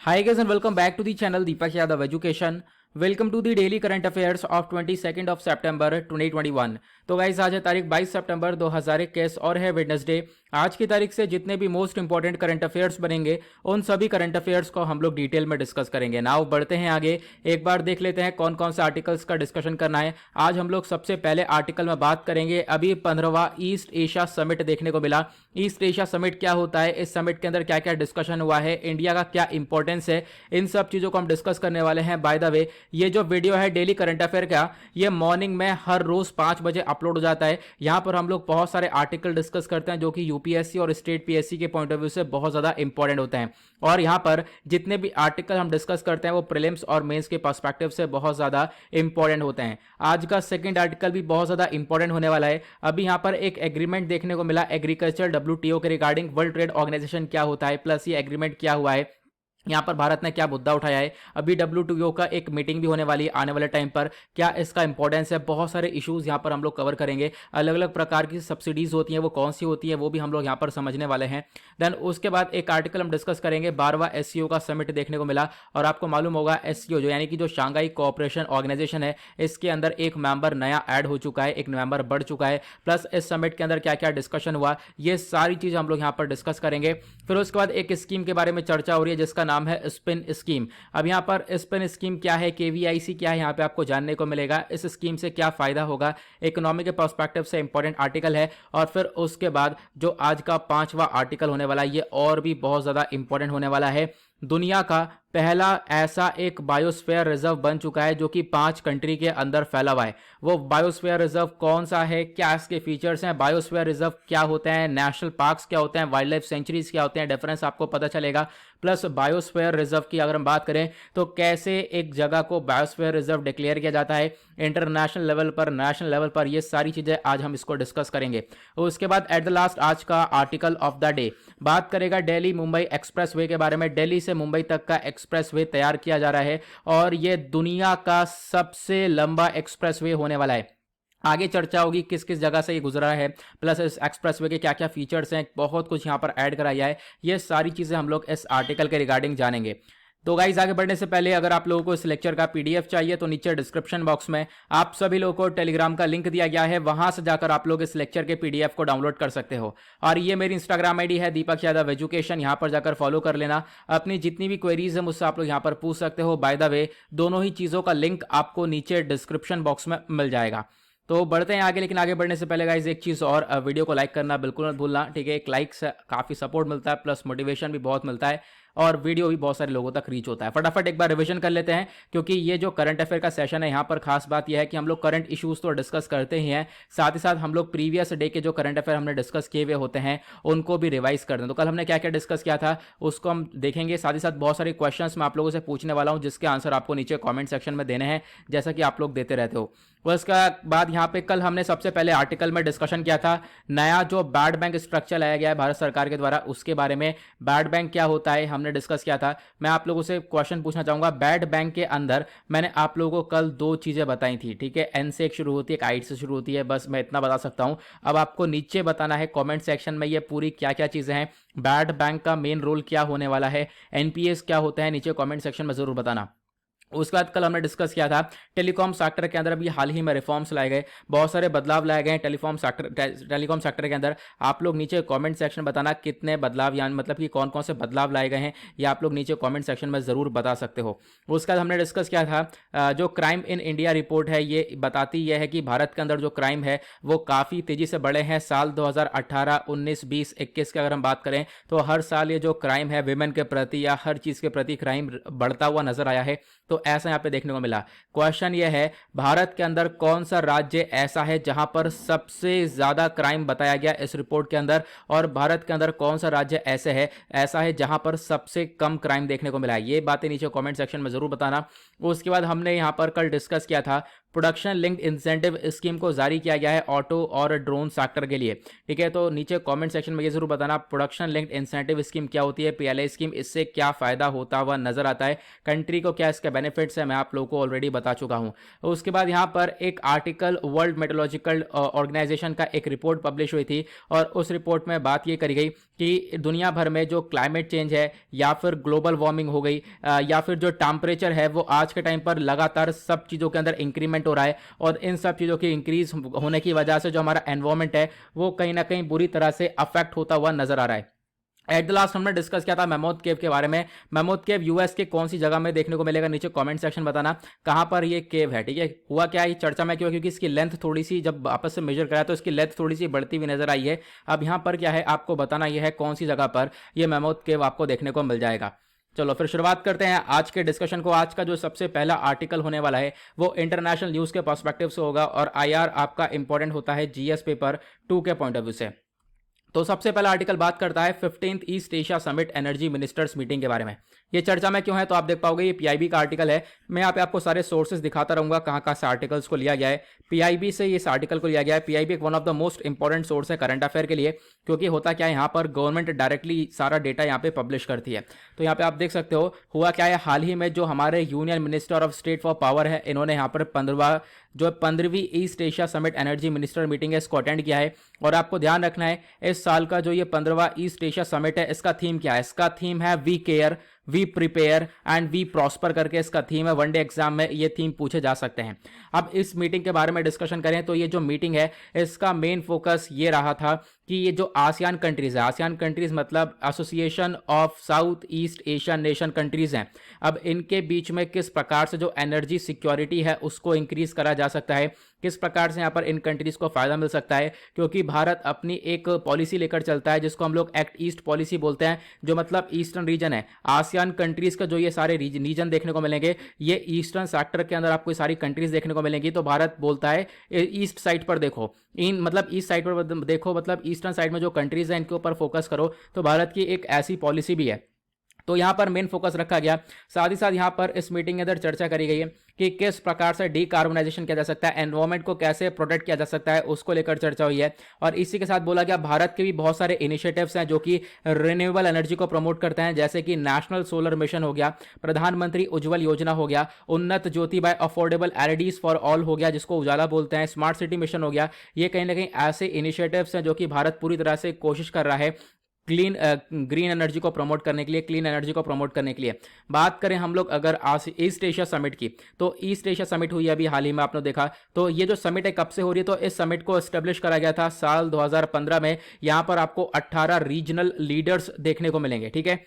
Hi guys and welcome back to the channel Deepak Yadav Education. Welcome to the daily current affairs of 22 of September 2021। तो guys आज है तारीख 22 सितंबर 2021 और है Wednesday. आज की तारीख से जितने भी मोस्ट इंपॉर्टेंट करंट अफेयर्स बनेंगे उन सभी करंट अफेयर्स को हम लोग डिटेल में डिस्कस करेंगे। नाउ बढ़ते हैं आगे, एक बार देख लेते हैं कौन कौन से आर्टिकल्स का डिस्कशन करना है। आज हम लोग सबसे पहले आर्टिकल में बात करेंगे, अभी 15वां ईस्ट एशिया समिट देखने को मिला। ईस्ट एशिया समिट क्या होता है, इस समिट के अंदर क्या क्या डिस्कशन हुआ है, इंडिया का क्या इंपॉर्टेंस है, इन सब चीजों को हम डिस्कस करने वाले हैं। बाय द वे ये जो वीडियो है डेली करंट अफेयर का, ये मॉर्निंग में हर रोज 5 बजे अपलोड हो जाता है। यहां पर हम लोग बहुत सारे आर्टिकल डिस्कस करते हैं जो कि यूपीएससी और स्टेट पीएससी के पॉइंट ऑफ व्यू से बहुत ज्यादा इंपॉर्टेंट होते हैं। और यहां पर जितने भी आर्टिकल हम डिस्कस करते हैं वो प्रीलिम्स और मेंस के पर्सपेक्टिव से बहुत ज्यादा इंपॉर्टेंट होते हैं। आज का सेकंड आर्टिकल भी बहुत ज्यादा इंपॉर्टेंट होने वाला है। अभी यहां पर एक एग्रीमेंट देखने को मिला एग्रीकल्चर डब्ल्यूटीओ के रिगार्डिंग, वर्ल्ड ट्रेड ऑर्गेनाइजेशन क्या होता है, प्लस ये एग्रीमेंट क्या हुआ है, यहां पर भारत ने क्या मुद्दा उठाया है। अभी डब्ल्यूटीओ का एक मीटिंग भी होने वाली है आने वाले टाइम पर, क्या इसका इंपॉर्टेंस है, बहुत सारे इश्यूज यहां पर हम लोग कवर करेंगे। अलग अलग प्रकार की सब्सिडीज होती हैं, वो कौन सी होती है वो भी हम लोग यहां पर समझने वाले हैं। देन उसके बाद एक आर्टिकल हम डिस्कस करेंगे, 12वां एससीओ का समिट देखने को मिला। और आपको मालूम होगा एससीओ जो यानी कि जो शांघाई कोऑपरेशन ऑर्गेनाइजेशन है, इसके अंदर एक मेंबर नया ऐड हो चुका है, एक मेंबर बढ़ चुका है। प्लस इस समिट के अंदर क्या क्या डिस्कशन हुआ, ये सारी चीज हम लोग यहां पर डिस्कस करेंगे। फिर उसके बाद एक स्कीम के बारे में चर्चा हो रही है जिसका नाम है स्पिन स्कीम। अब यहां पर स्पिन स्कीम क्या है, केवीआईसी क्या है, यहां पे आपको जानने को मिलेगा। इस स्कीम से क्या फायदा होगा, इकोनॉमी के पर्सपेक्टिव से इंपॉर्टेंट आर्टिकल है। और फिर उसके बाद जो आज का 5वां आर्टिकल होने वाला है, ये और भी बहुत ज्यादा इंपॉर्टेंट होने वाला है। दुनिया का पहला ऐसा एक बायोस्फीयर रिजर्व बन चुका है जो कि 5 कंट्री के अंदर फैला हुआ है। वो बायोस्फीयर रिजर्व कौन सा है, क्या इसके फीचर्स हैं, बायोस्फीयर रिजर्व क्या होते हैं, नेशनल पार्क्स क्या होते हैं, वाइल्ड लाइफ सेंचुरीज क्या होते हैं, डिफरेंस आपको पता चलेगा। प्लस बायोस्फीयर रिजर्व की अगर हम बात करें तो कैसे एक जगह को बायोस्फीयर रिजर्व डिक्लेयर किया जाता है इंटरनेशनल लेवल पर, नेशनल लेवल पर, ये सारी चीजें आज हम इसको डिस्कस करेंगे। उसके बाद एट द लास्ट आज का आर्टिकल ऑफ द डे बात करेगा दिल्ली मुंबई एक्सप्रेसवे के बारे में। दिल्ली से मुंबई तक का एक्सप्रेसवे तैयार किया जा रहा है और यह दुनिया का सबसे लंबा एक्सप्रेसवे होने वाला है। आगे चर्चा होगी किस किस जगह से ये गुजरा है, प्लस इस एक्सप्रेसवे के क्या क्या फीचर्स हैं, बहुत कुछ यहां पर ऐड कराया है। ये सारी चीजें हम लोग इस आर्टिकल के रिगार्डिंग जानेंगे। तो गाइज आगे बढ़ने से पहले अगर आप लोगों को इस लेक्चर का पीडीएफ चाहिए तो नीचे डिस्क्रिप्शन बॉक्स में आप सभी लोगों को टेलीग्राम का लिंक दिया गया है, वहां से जाकर आप लोग इस लेक्चर के पीडीएफ को डाउनलोड कर सकते हो। और ये मेरी इंस्टाग्राम आईडी है दीपक यादव एजुकेशन, यहां पर जाकर फॉलो कर लेना। अपनी जितनी भी क्वेरीज है मुझसे आप लोग यहां पर पूछ सकते हो। बाय द वे दोनों ही चीजों का लिंक आपको नीचे डिस्क्रिप्शन बॉक्स में मिल जाएगा। तो बढ़ते हैं आगे, लेकिन आगे बढ़ने से पहले गाइज एक चीज और, वीडियो को लाइक करना बिल्कुल मत भूलना, ठीक है। एक लाइक से काफी सपोर्ट मिलता है, प्लस मोटिवेशन भी बहुत मिलता है और वीडियो भी बहुत सारे लोगों तक रीच होता है। फटाफट एक बार रिवीजन कर लेते हैं क्योंकि ये जो करंट अफेयर का सेशन है यहाँ पर खास बात यह है कि हम लोग करंट इश्यूज तो डिस्कस करते ही हैं, साथ ही साथ हम लोग प्रीवियस डे के जो करंट अफेयर हमने डिस्कस किए हुए होते हैं उनको भी रिवाइज कर दें। तो कल हमने क्या क्या डिस्कस किया था उसको हम देखेंगे, साथ ही साथ बहुत सारे क्वेश्चन मैं आप लोगों से पूछने वाला हूं जिसके आंसर आपको नीचे कॉमेंट सेक्शन में देने हैं जैसा कि आप लोग देते रहते हो। उसके बाद यहाँ पे कल हमने सबसे पहले आर्टिकल में डिस्कशन किया था नया जो बैड बैंक स्ट्रक्चर लाया गया है भारत सरकार के द्वारा, उसके बारे में। बैड बैंक क्या होता है हमने डिस्कस किया था। मैं आप लोगों से क्वेश्चन पूछना चाहूंगा, बैड बैंक के अंदर मैंने आप लोगों को कल 2 चीजें बताई थी, ठीक है। एन से एक शुरू होती है, एक आइट से शुरू होती है, बस मैं इतना बता सकता हूं। अब आपको नीचे बताना है कमेंट सेक्शन में ये पूरी क्या क्या चीजें हैं, बैड बैंक का मेन रोल क्या होने वाला है, एनपीएस क्या होता है, नीचे कमेंट सेक्शन में जरूर बताना। उसके बाद कल हमने डिस्कस किया था टेलीकॉम सेक्टर के अंदर अभी हाल ही में रिफॉर्म्स लाए गए, बहुत सारे बदलाव लाए गए टेलीकॉम सेक्टर के अंदर। आप लोग नीचे कमेंट सेक्शन बताना कितने बदलाव, यानी मतलब कि कौन कौन से बदलाव लाए गए हैं, ये आप लोग नीचे कमेंट सेक्शन में जरूर बता सकते हो। उसके बाद हमने डिस्कस किया था जो क्राइम इन इंडिया रिपोर्ट है, ये बताती यह है कि भारत के अंदर जो क्राइम है वो काफ़ी तेजी से बढ़े हैं। साल 2018, 19, 20, 21 की अगर हम बात करें तो हर साल ये जो क्राइम है विमेन के प्रति या हर चीज़ के प्रति क्राइम बढ़ता हुआ नजर आया है। तो ऐसा यहां पे देखने को मिला। क्वेश्चन ये है भारत के अंदर कौन सा राज्य ऐसा है जहां पर सबसे ज्यादा क्राइम बताया गया इस रिपोर्ट के अंदर, और भारत के अंदर कौन सा राज्य ऐसा है जहां पर सबसे कम क्राइम देखने को मिला है। ये बातें नीचे कमेंट सेक्शन में जरूर बताना। उसके बाद हमने यहां पर कल डिस्कस किया था प्रोडक्शन लिंक्ड इंसेंटिव स्कीम को जारी किया गया है ऑटो और ड्रोन सेक्टर के लिए। ठीक है, तो नीचे कमेंट सेक्शन में ये जरूर बताना प्रोडक्शन लिंक्ड इंसेंटिव स्कीम क्या होती है, पीएलआई स्कीम, इससे क्या फायदा होता हुआ नजर आता है, कंट्री को क्या इसके बेनिफिट्स है, मैं आप लोगों को ऑलरेडी बता चुका हूं। उसके बाद यहाँ पर एक आर्टिकल वर्ल्ड मेट्रोलॉजिकल ऑर्गेनाइजेशन का एक रिपोर्ट पब्लिश हुई थी और उस रिपोर्ट में बात ये करी गई कि दुनिया भर में जो क्लाइमेट चेंज है या फिर ग्लोबल वार्मिंग हो गई या फिर जो टेम्परेचर है वो आज के टाइम पर लगातार सब चीज़ों के अंदर इंक्रीमेंट हो रहा है और इन सब चीज़ों की इंक्रीज होने की वजह से जो हमारा एनवायरमेंट है वो कहीं ना कहीं बुरी तरह से अफेक्ट होता हुआ नजर आ रहा है। एट द लास्ट हमने डिस्कस किया था मैमोथ केव के बारे में। मैमोथ केव यूएस के कौन सी जगह में देखने को मिलेगा, नीचे कमेंट सेक्शन बताना कहां पर ये केव है। ठीक है, हुआ क्या है चर्चा में क्यों, क्योंकि इसकी लेंथ थोड़ी सी जब आपस से मेजर कराया तो इसकी लेंथ थोड़ी सी बढ़ती हुई नजर आई है। अब यहां पर क्या है आपको बताना यह है कौन सी जगह पर यह मैमोथ केव आपको देखने को मिल जाएगा। चलो फिर शुरुआत करते हैं आज के डिस्कशन को। आज का जो सबसे पहला आर्टिकल होने वाला है वो इंटरनेशनल न्यूज के पर्सपेक्टिव से होगा और आईआर आपका इंपॉर्टेंट होता है जीएस पेपर 2 के पॉइंट ऑफ व्यू से। तो सबसे पहला आर्टिकल बात करता है 15th east Asia summit energy ministers meeting के बारे में। ये चर्चा में क्यों है तो आप देख पाओगे ये पीआईबी का आर्टिकल है। मैं यहाँ पे आपको सारे सोर्सेज दिखाता रहूंगा कहाँ से आर्टिकल्स को लिया गया है। पीआईबी से इस आर्टिकल को लिया गया है। पीआईबी एक one of the most important source है करंट अफेयर के लिए, क्योंकि होता क्या है यहाँ पर गवर्नमेंट डायरेक्टली सारा डेटा यहाँ पे पब्लिश करती है। तो यहाँ पे आप देख सकते हो हुआ क्या है, हाल ही में जो हमारे union minister of state for power है इन्होंने यहाँ पर 15वीं East Asia summit energy minister meeting है इसको अटेंड किया है। और आपको ध्यान रखना है इस साल का जो ये 15वां ईस्ट एशिया समिट है इसका थीम क्या है, इसका थीम है we care, we prepare and we prosper करके इसका थीम है। वनडे एग्जाम में ये थीम पूछे जा सकते हैं। अब इस मीटिंग के बारे में डिस्कशन करें तो ये जो मीटिंग है इसका मेन फोकस ये रहा था कि ये जो आसियान कंट्रीज है, आसियान कंट्रीज मतलब association of south east Asian nation countries हैं, अब इनके बीच में किस प्रकार से जो एनर्जी सिक्योरिटी है उसको इंक्रीज करा जा सकता है, किस प्रकार से यहाँ पर इन कंट्रीज को फायदा मिल सकता है। क्योंकि भारत अपनी एक पॉलिसी लेकर चलता है जिसको हम लोग एक्ट ईस्ट पॉलिसी बोलते हैं, जो मतलब ईस्टर्न रीजन है। आसियान कंट्रीज का जो ये सारे रीजन देखने को मिलेंगे ये ईस्टर्न सेक्टर के अंदर आपको सारी कंट्रीज देखने को मिलेंगी। तो भारत बोलता है ईस्ट साइड पर देखो, इन मतलब ईस्ट साइड पर देखो, मतलब ईस्टर्न साइड में जो कंट्रीज हैं इनके ऊपर फोकस करो। तो भारत की एक ऐसी पॉलिसी भी है, तो यहाँ पर मेन फोकस रखा गया। साथ ही साथ यहाँ पर इस मीटिंग के अंदर चर्चा करी गई है कि किस प्रकार से डीकार्बोनाइजेशन किया जा सकता है, एनवायरमेंट को कैसे प्रोटेक्ट किया जा सकता है, उसको लेकर चर्चा हुई है। और इसी के साथ बोला गया भारत के भी बहुत सारे इनिशिएटिव्स हैं जो कि रिन्यूएबल एनर्जी को प्रमोट करते हैं, जैसे कि नेशनल सोलर मिशन हो गया, प्रधानमंत्री उज्ज्वल योजना हो गया, Unnat Jyoti by affordable LEDs for all हो गया जिसको उजाला बोलते हैं, स्मार्ट सिटी मिशन हो गया। ये कहीं ना कहीं ऐसे इनिशिएटिव्स हैं जो कि भारत पूरी तरह से कोशिश कर रहा है ग्रीन एनर्जी को प्रमोट करने के लिए, क्लीन एनर्जी को प्रमोट करने के लिए। बात करें हम लोग अगर ईस्ट एशिया समिट की, तो ईस्ट एशिया समिट हुई अभी हाल ही में, आपने देखा। तो ये जो समिट है कब से हो रही है, तो इस समिट को एस्टेब्लिश करा गया था साल 2015 में। यहां पर आपको 18 रीजनल लीडर्स देखने को मिलेंगे। ठीक है,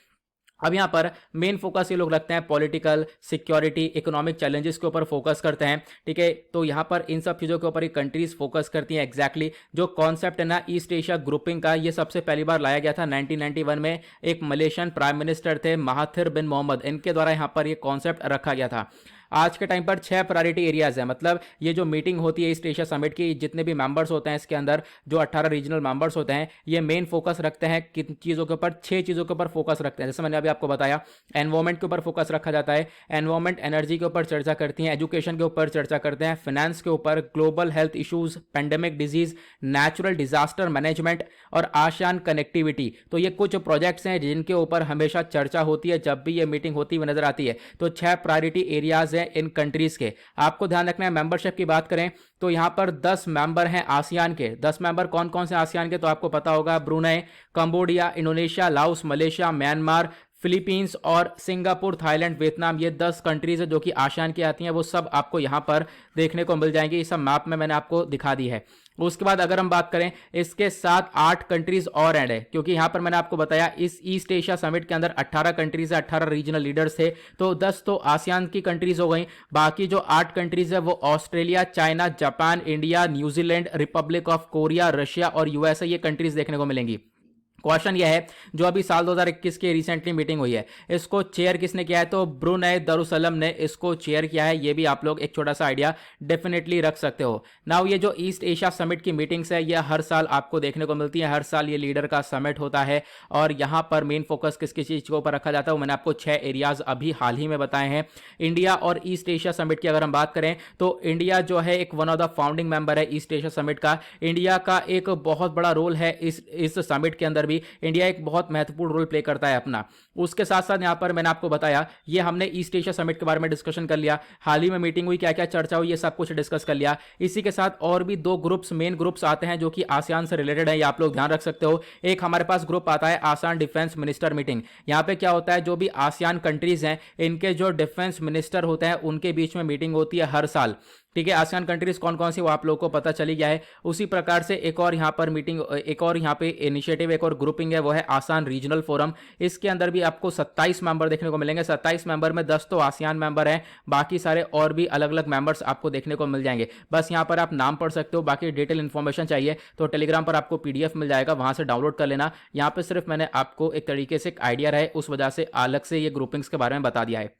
अब यहाँ पर मेन फोकस ये लोग रखते हैं पॉलिटिकल, सिक्योरिटी, इकोनॉमिक चैलेंजेस के ऊपर फोकस करते हैं। ठीक है, तो यहाँ पर इन सब चीज़ों के ऊपर ये कंट्रीज फोकस करती हैं। एग्जैक्टली जो कॉन्सेप्ट है ना ईस्ट एशिया ग्रुपिंग का, ये सबसे पहली बार लाया गया था 1991 में। एक मलेशियन प्राइम मिनिस्टर थे महाथिर बिन मोहम्मद, इनके द्वारा यहाँ पर ये कॉन्सेप्ट रखा गया था। आज के टाइम पर 6 प्रायोरिटी एरियाज है, मतलब ये जो मीटिंग होती है ईस्ट एशिया समिट की, जितने भी मेंबर्स होते हैं इसके अंदर जो 18 रीजनल मेंबर्स होते हैं, ये मेन फोकस रखते हैं किन चीज़ों के ऊपर, 6 चीज़ों के ऊपर फोकस रखते हैं। जैसे मैंने अभी आपको बताया एनवायरमेंट के ऊपर फोकस रखा जाता है, एनवायरमेंट एनर्जी के ऊपर चर्चा करती हैं, एजुकेशन के ऊपर चर्चा करते हैं, फाइनेंस के ऊपर, global health issues, pandemic disease, natural disaster management और आसियान कनेक्टिविटी। तो ये कुछ प्रोजेक्ट्स हैं जिनके ऊपर हमेशा चर्चा होती है जब भी ये मीटिंग होती हुई नजर आती है। तो 6 प्रायोरिटी एरियाज हैं इन कंट्रीज के। आपको ध्यान रखना है मेंबरशिप की बात करें तो यहां पर 10 मेंबर हैं आसियान के। 10 मेंबर कौन कौन से आसियान के, तो आपको पता होगा Brunei, Cambodia, Indonesia, Laos, Malaysia, Myanmar, Philippines और सिंगापुर, थाईलैंड, वियतनाम। ये 10 कंट्रीज है जो कि आसियान की आती हैं, वो सब आपको यहां पर देखने को मिल जाएंगी। ये सब मैप में मैंने आपको दिखा दी है। उसके बाद अगर हम बात करें इसके साथ 8 कंट्रीज और ऐड है, क्योंकि यहां पर मैंने आपको बताया इस ईस्ट एशिया समिट के अंदर 18 कंट्रीज है, 18 रीजनल लीडर्स थे। तो 10 तो आसियान की कंट्रीज हो गई, बाकी जो 8 कंट्रीज है वो Australia, China, Japan, India, New Zealand, Republic of Korea, Russia और यूएसए, ये कंट्रीज देखने को मिलेंगी। क्वेश्चन यह है, जो अभी साल 2021 की रिसेंटली मीटिंग हुई है, इसको चेयर किसने किया है? तो ब्रुनई दरुसलम ने इसको चेयर किया है। ये भी आप लोग एक छोटा सा आइडिया डेफिनेटली रख सकते हो। नाउ ये जो ईस्ट एशिया समिट की मीटिंग्स है, ये हर साल आपको देखने को मिलती है। हर साल ये लीडर का समिट होता है और यहां पर मेन फोकस किस किस चीज के ऊपर रखा जाता है, मैंने आपको 6 एरियाज अभी हाल ही में बताए हैं। इंडिया और ईस्ट एशिया समिट की अगर हम बात करें तो इंडिया जो है एक one of the founding member है ईस्ट एशिया समिट का। इंडिया का एक बहुत बड़ा रोल है इस समिट के अंदर भी। इंडिया एक बहुत महत्वपूर्ण रोल प्ले करता है अपना। उसके साथ साथ यहां पर मैंने आपको बताया, ये हमने ईस्ट एशिया समिट के बारे में डिस्कशन कर लिया, हाल ही में मीटिंग हुई, क्या क्या चर्चा हुई, ये सब कुछ डिस्कस कर लिया। इसी के साथ और भी 2 ग्रुप्स, मेन ग्रुप्स आते हैं जो कि आसियान से रिलेटेड है, ये आप लोग ध्यान रख सकते हो। एक हमारे पास ग्रुप आता है आसियान डिफेंस मिनिस्टर मीटिंग। यहां पे क्या होता है, जो भी आसियान कंट्रीज हैं इनके जो डिफेंस मिनिस्टर होते हैं उनके बीच में मीटिंग होती है हर साल। ठीक है, आसियान कंट्रीज कौन कौन सी वो आप लोगों को पता चली गया है। उसी प्रकार से एक और यहाँ पर मीटिंग, एक और यहाँ पे इनिशिएटिव, एक और ग्रुपिंग है, वो है आसियान रीजनल फोरम। इसके अंदर भी आपको 27 मेंबर देखने को मिलेंगे। 27 मेंबर में 10 तो आसियान मेंबर हैं, बाकी सारे और भी अलग अलग मेंबर्स आपको देखने को मिल जाएंगे। बस यहाँ पर आप नाम पढ़ सकते हो, बाकी डिटेल इन्फॉर्मेशन चाहिए तो टेलीग्राम पर आपको PDF मिल जाएगा, वहां से डाउनलोड कर लेना। यहाँ पे सिर्फ मैंने आपको एक तरीके से एक आइडिया रहे उस वजह से अलग से ये ग्रुपिंग्स के बारे में बता दिया है।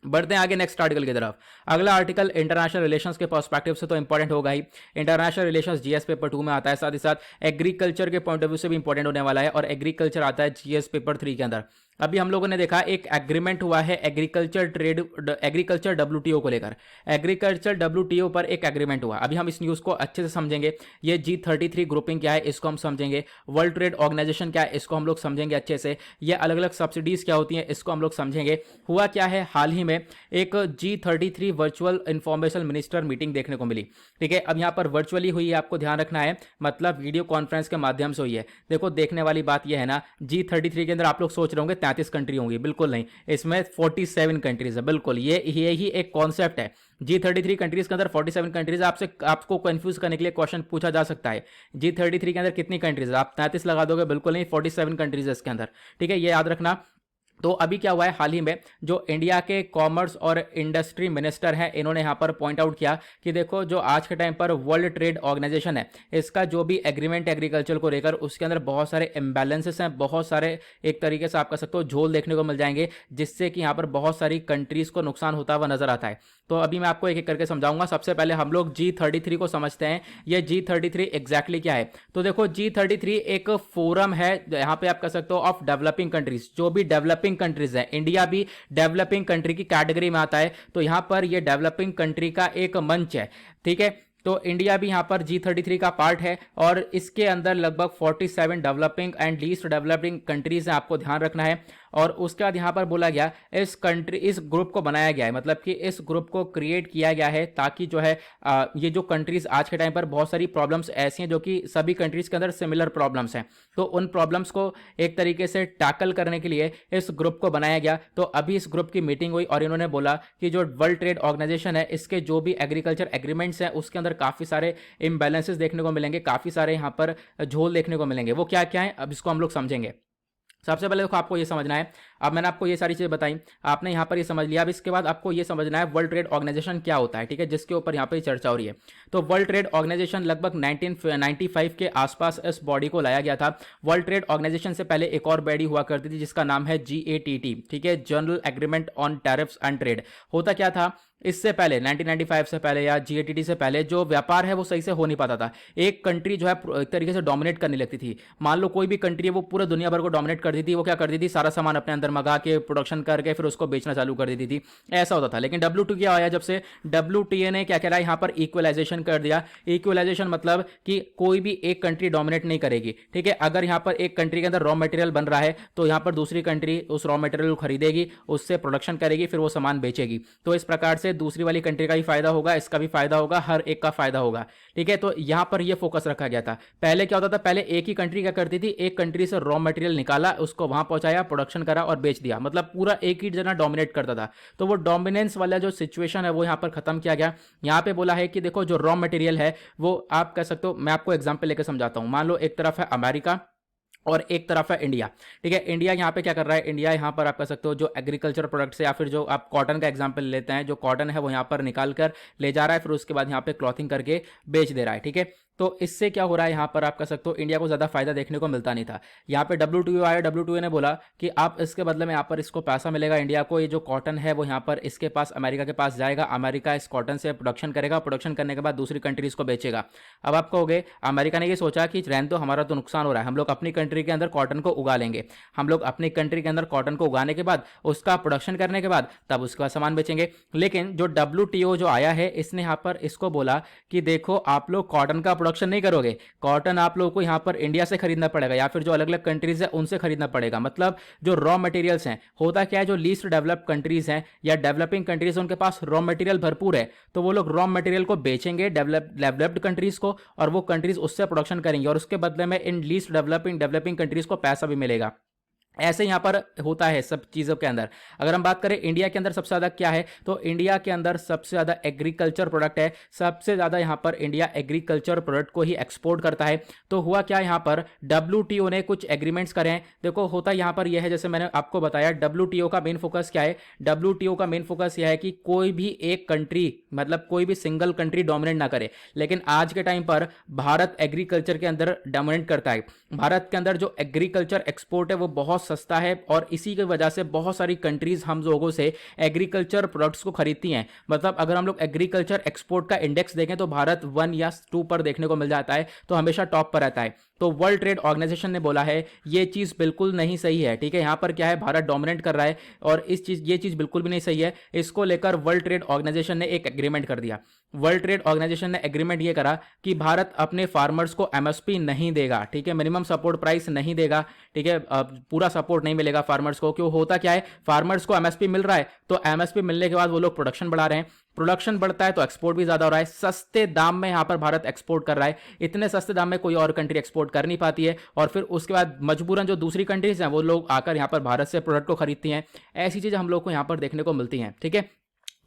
बढ़ते हैं आगे नेक्स्ट आर्टिकल की तरफ। अगला आर्टिकल इंटरनेशनल रिलेशंस के पर्सपेक्टिव से तो इंपॉर्टेंट होगा ही। इंटरनेशनल रिलेशंस GS पेपर 2 में आता है, साथ ही साथ एग्रीकल्चर के पॉइंट ऑफ व्यू से भी इंपॉर्टेंट होने वाला है और एग्रीकल्चर आता है GS पेपर 3 के अंदर। अभी हम लोगों ने देखा एक एग्रीमेंट हुआ है एग्रीकल्चर WTO को लेकर। एग्रीकल्चर WTO पर एक एग्रीमेंट हुआ। अभी हम इस न्यूज़ को अच्छे से समझेंगे। ये G33 ग्रुपिंग क्या है इसको हम समझेंगे। वर्ल्ड ट्रेड ऑर्गेनाइजेशन क्या है इसको हम लोग समझेंगे अच्छे से। ये अलग अलग सब्सिडीज क्या होती हैं इसको हम लोग समझेंगे। हुआ क्या है, हाल ही में एक G33 virtual information minister meeting देखने को मिली। ठीक है, अब यहाँ पर वर्चुअली हुई है, आपको ध्यान रखना है, मतलब वीडियो कॉन्फ्रेंस के माध्यम से हुई है। देखो देखने वाली बात यह है ना, G33 के अंदर आप लोग सोच रहे होंगे 33 कंट्री होंगी, बिल्कुल नहीं, इसमें 47 कंट्रीज है। बिल्कुल ये ही एक कॉन्सेप्ट है। G33 कंट्रीज के अंदर 47 कंट्रीज। आपको कंफ्यूज करने के लिए क्वेश्चन पूछा जा सकता है, G33 के अंदर कितनी कंट्रीज है? आप 33 लगा दोगे, बिल्कुल नहीं, 47 कंट्रीज है इसके अंदर। ठीक है, ये याद रखना। तो अभी क्या हुआ है, हाल ही में जो इंडिया के कॉमर्स और इंडस्ट्री मिनिस्टर हैं, इन्होंने यहाँ पर पॉइंट आउट किया कि देखो जो आज के टाइम पर वर्ल्ड ट्रेड ऑर्गेनाइजेशन है, इसका जो भी एग्रीमेंट एग्रीकल्चर को लेकर, उसके अंदर बहुत सारे इम्बैलेंसेस हैं, बहुत सारे एक तरीके से आप कह सकते हो झोल देखने को मिल जाएंगे, जिससे कि यहाँ पर बहुत सारी कंट्रीज को नुकसान होता हुआ नजर आता है। तो अभी मैं आपको एक एक करके समझाऊंगा। सबसे पहले हम लोग G33 को समझते हैं। ये G33 एग्जैक्टली क्या है? तो देखो G33 एक फोरम है, यहाँ पे आप कह सकते हो ऑफ डेवलपिंग कंट्रीज। जो भी डेवलपिंग कंट्रीज है, इंडिया भी डेवलपिंग कंट्री की कैटेगरी में आता है, तो यहां पर ये डेवलपिंग कंट्री का एक मंच है। ठीक है, तो इंडिया भी यहां पर G33 का पार्ट है और इसके अंदर लगभग 47 developing and least developing countries हैं, आपको ध्यान रखना है। और उसके बाद यहां पर बोला गया इस ग्रुप को बनाया गया है, मतलब कि इस ग्रुप को क्रिएट किया गया है ताकि जो है ये जो कंट्रीज आज के टाइम पर बहुत सारी प्रॉब्लम्स ऐसी हैं जो कि सभी कंट्रीज के अंदर सिमिलर प्रॉब्लम्स हैं, तो उन प्रॉब्लम्स को एक तरीके से टैकल करने के लिए इस ग्रुप को बनाया गया। तो अभी इस ग्रुप की मीटिंग हुई और इन्होंने बोला कि जो वर्ल्ड ट्रेड ऑर्गेनाइजेशन है, इसके जो भी एग्रीकल्चर एग्रीमेंट्स हैं उसके अंदर काफ़ी सारे इम्बैलेंसेस देखने को मिलेंगे, काफ़ी सारे यहाँ पर झोल देखने को मिलेंगे। वो क्या क्या है अब इसको हम लोग समझेंगे। सबसे पहले देखो आपको ये समझना है, अब मैंने आपको ये सारी चीज़ें बताई, आपने यहाँ पर ये समझ लिया। अब इसके बाद आपको ये समझना है वर्ल्ड ट्रेड ऑर्गेनाइजेशन क्या होता है, ठीक है, जिसके ऊपर यहाँ पे चर्चा हो रही है। तो वर्ल्ड ट्रेड ऑर्गेनाइजेशन लगभग 1995 के आसपास इस बॉडी को लाया गया था। वर्ल्ड ट्रेड ऑर्गेनाइजेशन से पहले एक और बॉडी हुआ करती थी जिसका नाम है GATT, ठीक है, general agreement on tariffs and trade. होता क्या था, इससे पहले 1995 से पहले या GATT से पहले जो व्यापार है वो सही से हो नहीं पाता था। एक कंट्री जो है एक तरीके से डोमिनेट करने लगती थी। मान लो कोई भी कंट्री है वो पूरे दुनिया भर को डोमिनेट करती थी। वो क्या करती थी, सारा सामान अपने अंदर मंगा के प्रोडक्शन करके फिर उसको बेचना चालू कर देती थी, ऐसा होता था। लेकिन WTO क्या आया, जब से WTA ने क्या करा, यहाँ पर इक्वलाइजेशन कर दिया। इक्वलाइजेशन मतलब कि कोई भी एक कंट्री डोमिनेट नहीं करेगी, ठीक है। अगर यहाँ पर एक कंट्री के अंदर रॉ मटेरियल बन रहा है तो यहाँ पर दूसरी कंट्री उस रॉ मटेरियल को खरीदेगी, उससे प्रोडक्शन करेगी, फिर वो सामान बेचेगी। तो इस प्रकार से दूसरी वाली कंट्री का भी फायदा होगा, इसका भी फायदा होगा, हर एक का फायदा होगा, ठीक है। तो यहां पर ये फोकस रखा गया था। पहले क्या होता था, पहले एक ही कंट्री क्या करती थी, एक कंट्री से रॉ मटेरियल निकाला, उसको वहां पहुंचाया, प्रोडक्शन करा और बेच दिया, मतलब पूरा एक ही जना डोमिनेट करता था। तो वो डोमिनेंस वाला जो सिचुएशन है वो यहां पर खत्म किया गया। यहां पे बोला है कि देखो जो रॉ मटेरियल है वो आप कह सकते हो, मैं आपको एग्जांपल लेकर समझाता हूं। मान लो एक तरफ है अमेरिका और एक तरफ है इंडिया, ठीक है। इंडिया यहाँ पे क्या कर रहा है, इंडिया यहाँ पर आप कह सकते हो जो एग्रीकल्चर प्रोडक्ट्स या फिर जो आप कॉटन का एग्जांपल लेते हैं, जो कॉटन है वो यहाँ पर निकाल कर ले जा रहा है, फिर उसके बाद यहाँ पे क्लॉथिंग करके बेच दे रहा है, ठीक है। तो इससे क्या हो रहा है यहाँ पर आप कह सकते हो इंडिया को ज़्यादा फायदा देखने को मिलता नहीं था। यहाँ पे WTO आया, WTO ने बोला कि आप इसके बदले में यहाँ पर इसको पैसा मिलेगा इंडिया को, ये जो कॉटन है वो यहाँ पर इसके पास अमेरिका के पास जाएगा, अमेरिका इस कॉटन से प्रोडक्शन करेगा, प्रोडक्शन करने के बाद दूसरी कंट्रीज को बेचेगा। अब आप कहोगे अमेरिका ने ये सोचा कि रहने तो हमारा तो नुकसान हो रहा है, हम लोग अपनी कंट्री के अंदर कॉटन को उगा लेंगे, हम लोग अपनी कंट्री के अंदर कॉटन को उगाने के बाद उसका प्रोडक्शन करने के बाद तब उसके बाद सामान बेचेंगे। लेकिन जो WTO जो आया है इसने यहाँ पर इसको बोला कि देखो आप लोग कॉटन का प्रोडक्शन नहीं करोगे, कॉटन आप लोगों को यहां पर इंडिया से खरीदना पड़ेगा या फिर जो अलग अलग कंट्रीज है उनसे खरीदना पड़ेगा। मतलब जो रॉ मटेरियल्स हैं, होता क्या है जो लीस्ट डेवलप्ड कंट्रीज हैं या डेवलपिंग कंट्रीज उनके पास रॉ मटेरियल भरपूर है, तो वो लोग रॉ मटेरियल को बेचेंगे डेवलप्ड कंट्रीज को और वो कंट्रीज उससे प्रोडक्शन करेंगे और उसके बदले में इन लीस्ट डेवलपिंग कंट्रीज को पैसा भी मिलेगा। ऐसे यहाँ पर होता है सब चीज़ों के अंदर। अगर हम बात करें इंडिया के अंदर सबसे ज़्यादा क्या है, तो इंडिया के अंदर सबसे ज़्यादा एग्रीकल्चर प्रोडक्ट है, सबसे ज़्यादा यहाँ पर इंडिया एग्रीकल्चर प्रोडक्ट को ही एक्सपोर्ट करता है। तो हुआ क्या यहाँ पर WTO ने कुछ एग्रीमेंट्स करे हैं। देखो होता यहाँ पर यह है, जैसे मैंने आपको बताया WTO का मेन फोकस क्या है, WTO का मेन फोकस यह है कि कोई भी एक कंट्री मतलब कोई भी सिंगल कंट्री डोमिनेट ना करे। लेकिन आज के टाइम पर भारत एग्रीकल्चर के अंदर डोमिनेट करता है। भारत के अंदर जो एग्रीकल्चर एक्सपोर्ट है वो बहुत सस्ता है और इसी की वजह से बहुत सारी कंट्रीज हम लोगों से एग्रीकल्चर प्रोडक्ट्स को खरीदती हैं। मतलब अगर हम लोग एग्रीकल्चर एक्सपोर्ट का इंडेक्स देखें तो भारत 1 या 2 पर देखने को मिल जाता है, तो हमेशा टॉप पर रहता है। तो वर्ल्ड ट्रेड ऑर्गेनाइजेशन ने बोला है ये चीज़ बिल्कुल नहीं सही है, ठीक है। यहाँ पर क्या है, भारत डोमिनेट कर रहा है और ये चीज़ बिल्कुल भी नहीं सही है। इसको लेकर वर्ल्ड ट्रेड ऑर्गेनाइजेशन ने एक एग्रीमेंट कर दिया। वर्ल्ड ट्रेड ऑर्गेनाइजेशन ने एग्रीमेंट ये करा कि भारत अपने फार्मर्स को MSP नहीं देगा, ठीक है, मिनिमम सपोर्ट प्राइस नहीं देगा, ठीक है, पूरा सपोर्ट नहीं मिलेगा फार्मर्स को। क्यों, होता क्या है, फार्मर्स को MSP मिल रहा है तो MSP मिलने के बाद वो लोग प्रोडक्शन बढ़ा रहे हैं, प्रोडक्शन बढ़ता है तो एक्सपोर्ट भी ज्यादा हो रहा है, सस्ते दाम में यहां पर भारत एक्सपोर्ट कर रहा है। इतने सस्ते दाम में कोई और कंट्री एक्सपोर्ट कर नहीं पाती है और फिर उसके बाद मजबूरन जो दूसरी कंट्रीज हैं वो लोग आकर यहां पर भारत से प्रोडक्ट को खरीदती हैं। ऐसी चीजें हम लोग को यहां पर देखने को मिलती हैं, ठीक है।